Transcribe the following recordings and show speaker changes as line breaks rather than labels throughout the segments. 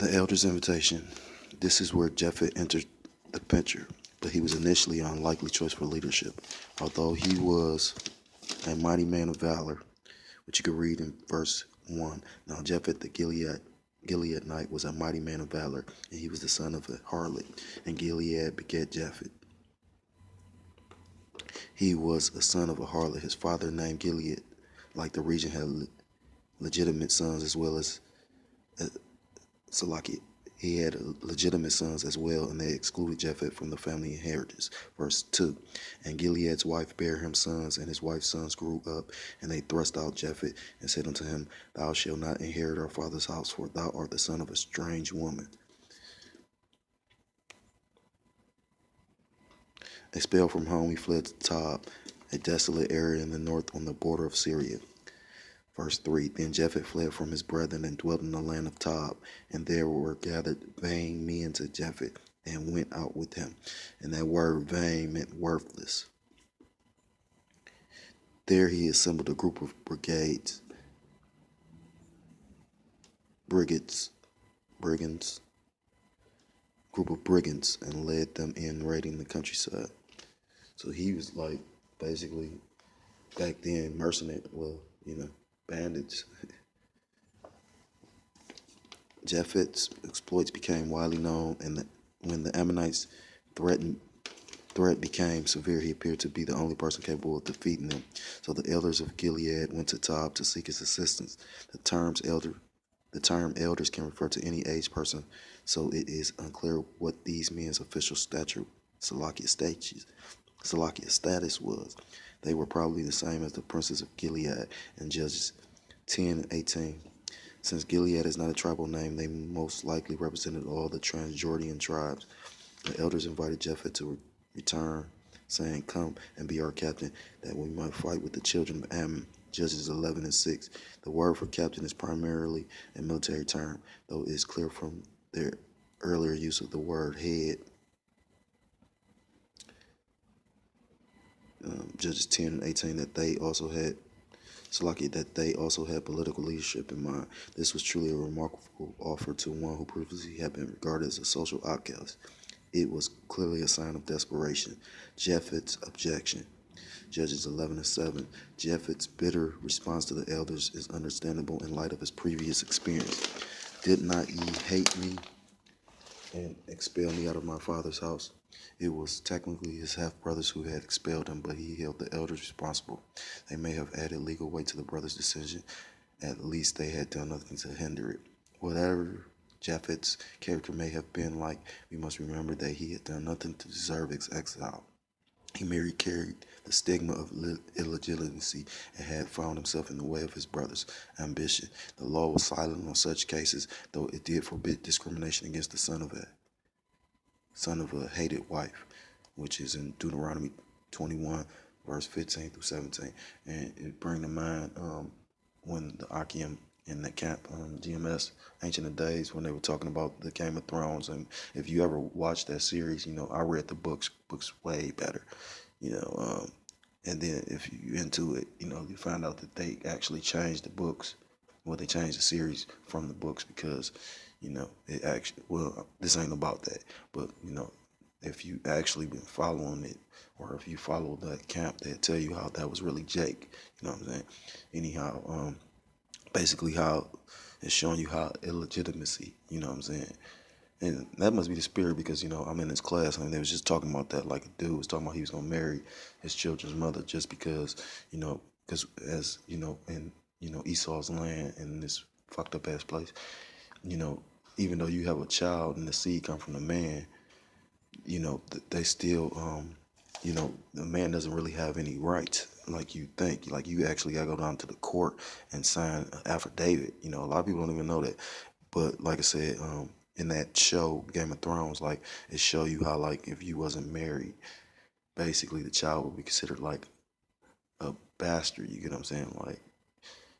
The elder's invitation. This is where Jephthah entered the picture, but he was initially an unlikely choice for leadership. Although he was a mighty man of valor, which you can read in verse 1. Now Jephthah the Gileadite was a mighty man of valor, and he was the son of a harlot, and Gilead begat Jephthah. He was a son of a harlot. His father named Gilead, like the region, had legitimate sons as well as Salaki. He had legitimate sons as well, and they excluded Jephthah from the family inheritance. Verse 2. And Gilead's wife bare him sons, and his wife's sons grew up, and they thrust out Jephthah, and said unto him, Thou shalt not inherit our father's house, for thou art the son of a strange woman. Expelled from home, he fled to Tob, a desolate area in the north on the border of Syria. Verse 3. Then Jephthah fled from his brethren and dwelt in the land of Tob, and there were gathered vain men to Jephthah, and went out with him. And that word vain meant worthless. There he assembled a group of brigands, and led them in raiding the countryside. So he was like basically back then mercenary, bandits. Jephthah's exploits became widely known, and when the Ammonites' threat became severe, he appeared to be the only person capable of defeating them. So the elders of Gilead went to Tob to seek his assistance. The term elders can refer to any aged person, so it is unclear what these men's official stature, Salakia status was. They were probably the same as the princes of Gilead in Judges 10 and 18. Since Gilead is not a tribal name, they most likely represented all the Transjordan tribes. The elders invited Jephthah to return, saying, Come and be our captain, that we might fight with the children of Ammon. Judges 11 and 6. The word for captain is primarily a military term, though it is clear from their earlier use of the word head. Judges 10 and 18 that they also had political leadership in mind. This was truly a remarkable offer to one who previously had been regarded as a social outcast. It was clearly a sign of desperation. Jephthah's objection. Judges 11 and 7. Jephthah's bitter response to the elders is understandable in light of his previous experience. Did not ye hate me and expel me out of my father's house? It was technically his half-brothers who had expelled him, but he held the elders responsible. They may have added legal weight to the brothers' decision. At least they had done nothing to hinder it. Whatever Jephthah's character may have been like, we must remember that he had done nothing to deserve his exile. He merely carried the stigma of illegitimacy and had found himself in the way of his brother's ambition. The law was silent on such cases, though it did forbid discrimination against the son of a hated wife, which is in Deuteronomy 21, verse 15 through 17. And it brings to mind when the Akim in the camp on GMS, Ancient of Days, when they were talking about the Game of Thrones. And if you ever watched that series, I read the books way better, and then if you into it, you find out that they actually changed the books. Well, they changed the series from the books because, it actually, this ain't about that, but, if you actually been following it, or if you follow that camp, they'll tell you how that was really Jake, you know what I'm saying? Anyhow, basically how it's showing you how illegitimacy, you know what I'm saying? And that must be the spirit because, I'm in this class and they was just talking about that, like a dude was talking about he was going to marry his children's mother just because, because as, in, Esau's land in this fucked up ass place, even though you have a child and the seed come from the man, they still, the man doesn't really have any rights like you think. Like you actually gotta go down to the court and sign an affidavit. A lot of people don't even know that. But like I said, in that show, Game of Thrones, like it show you how like if you wasn't married, basically the child would be considered like a bastard. You get what I'm saying? Like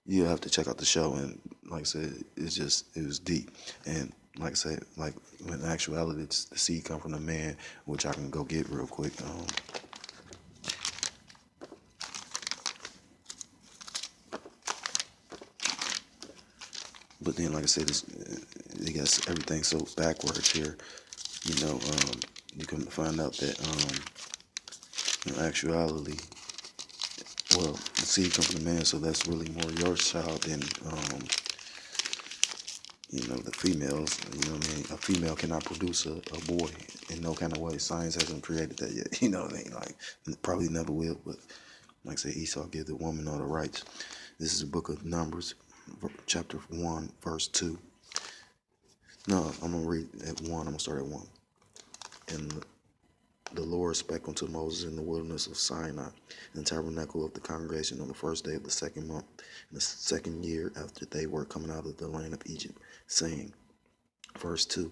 you have to check out the show, and like I said, it was deep. And like I said, like in actuality, it's the seed come from the man, which I can go get real quick. But But then, like I said, they got everything so backwards here. You can find out that in actuality, well, the seed comes from the man, so that's really more your child than the females. You know what I mean? A female cannot produce a boy in no kind of way. Science hasn't created that yet. You know what I mean? Like, probably never will, but like I say, Esau gave the woman all the rights. This is the book of Numbers, chapter 1, verse 2. No, I'm going to read at 1. I'm going to start at 1. And the Lord spake unto Moses in the wilderness of Sinai, in the tabernacle of the congregation, on the first day of the second month, in the second year after they were coming out of the land of Egypt, saying, verse 2,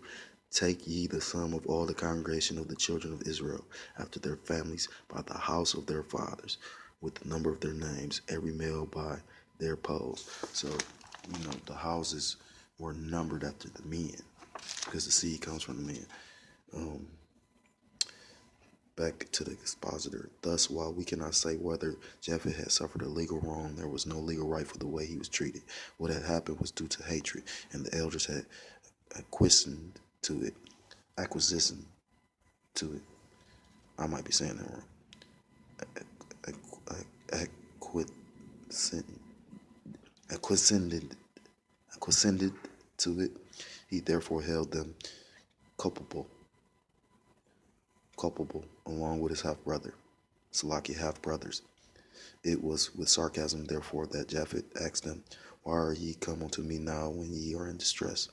Take ye the sum of all the congregation of the children of Israel, after their families, by the house of their fathers, with the number of their names, every male by their poles. So, the houses were numbered after the men, because the seed comes from the men. Back to the expositor. Thus, while we cannot say whether Jephthah had suffered a legal wrong, there was no legal right for the way he was treated. What had happened was due to hatred, and the elders had acquiesced to it. I might be saying that wrong. Acquiesced to it. He therefore held them culpable, along with his half-brother, Salaki half-brothers. It was with sarcasm, therefore, that Jephthah asked them, Why are ye come unto me now when ye are in distress?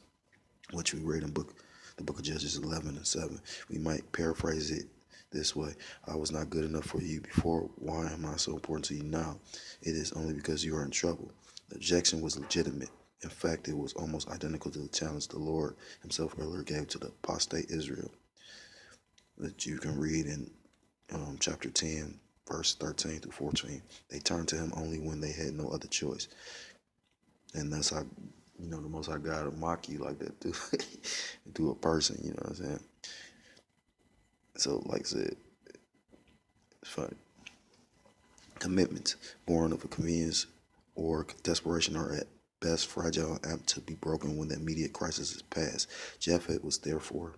Which we read in the book of Judges 11:7. We might paraphrase it this way. I was not good enough for you before. Why am I so important to you now? It is only because you are in trouble. The objection was legitimate. In fact, it was almost identical to the challenge the Lord himself earlier gave to the apostate Israel, that you can read in chapter 10, verse 13 through 14. They turned to him only when they had no other choice. And that's how, the Most High God will mock you like that to a person, you know what I'm saying? So, like I said, it's funny. Commitments born of a convenience or desperation are at best fragile and apt to be broken when the immediate crisis is past. Jephthah was therefore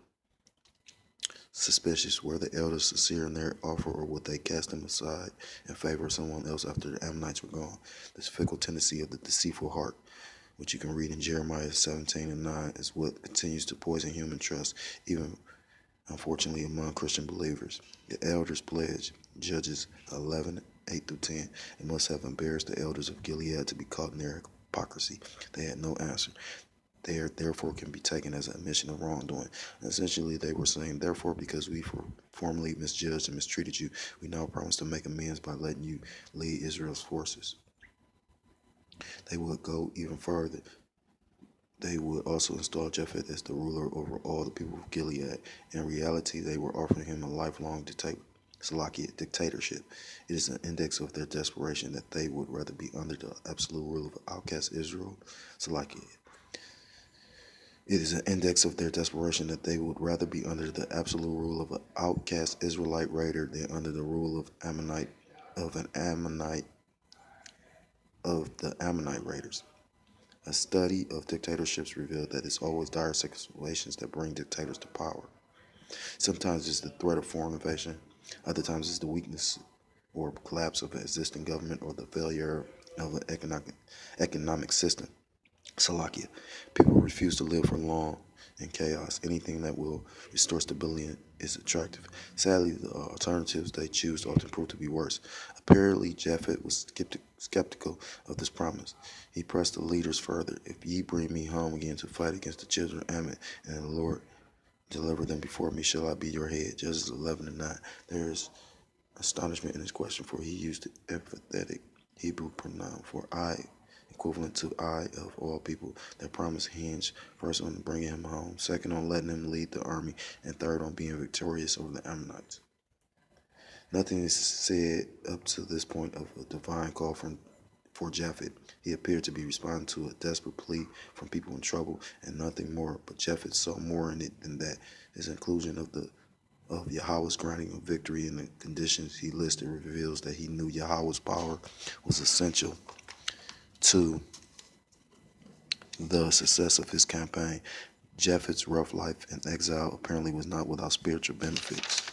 suspicious. Were the elders sincere in their offer, or would they cast them aside in favor of someone else after the Ammonites were gone? This fickle tendency of the deceitful heart, which you can read in Jeremiah 17:9, is what continues to poison human trust, even unfortunately among Christian believers. The elders pledge, Judges 11:8-10, it must have embarrassed the elders of Gilead to be caught in their hypocrisy. They had no answer. They therefore can be taken as an admission of wrongdoing. And essentially, they were saying, therefore, because we formerly misjudged and mistreated you, we now promise to make amends by letting you lead Israel's forces. They would go even further. They would also install Jephthah as the ruler over all the people of Gilead. In reality, they were offering him a lifelong dictatorship. It is an index of their desperation that they would rather be under the absolute rule of outcast Israel. It is an index of their desperation that they would rather be under the absolute rule of an outcast Israelite raider than under the rule of the Ammonite raiders. A study of dictatorships revealed that it's always dire situations that bring dictators to power. Sometimes it's the threat of foreign invasion. Other times it's the weakness or collapse of an existing government or the failure of an economic system. Salakia. People refuse to live for long in chaos. Anything that will restore stability is attractive. Sadly, the alternatives they choose often prove to be worse. Apparently, Jephthah was skeptical of this promise. He pressed the leaders further. If ye bring me home again to fight against the children of Ammon, and the Lord deliver them before me, shall I be your head? Judges 11:9. There is astonishment in his question, for he used the emphatic Hebrew pronoun for I, equivalent to I of all people. That promise hinged first on bringing him home, second on letting him lead the army, and third on being victorious over the Ammonites. Nothing is said up to this point of a divine call for Jephthah. He appeared to be responding to a desperate plea from people in trouble, and nothing more. But Jephthah saw more in it than that. His inclusion of YAHAWAH's granting of victory in the conditions he listed reveals that he knew YAHAWAH's power was essential to the success of his campaign. Jephthah's rough life in exile apparently was not without spiritual benefits.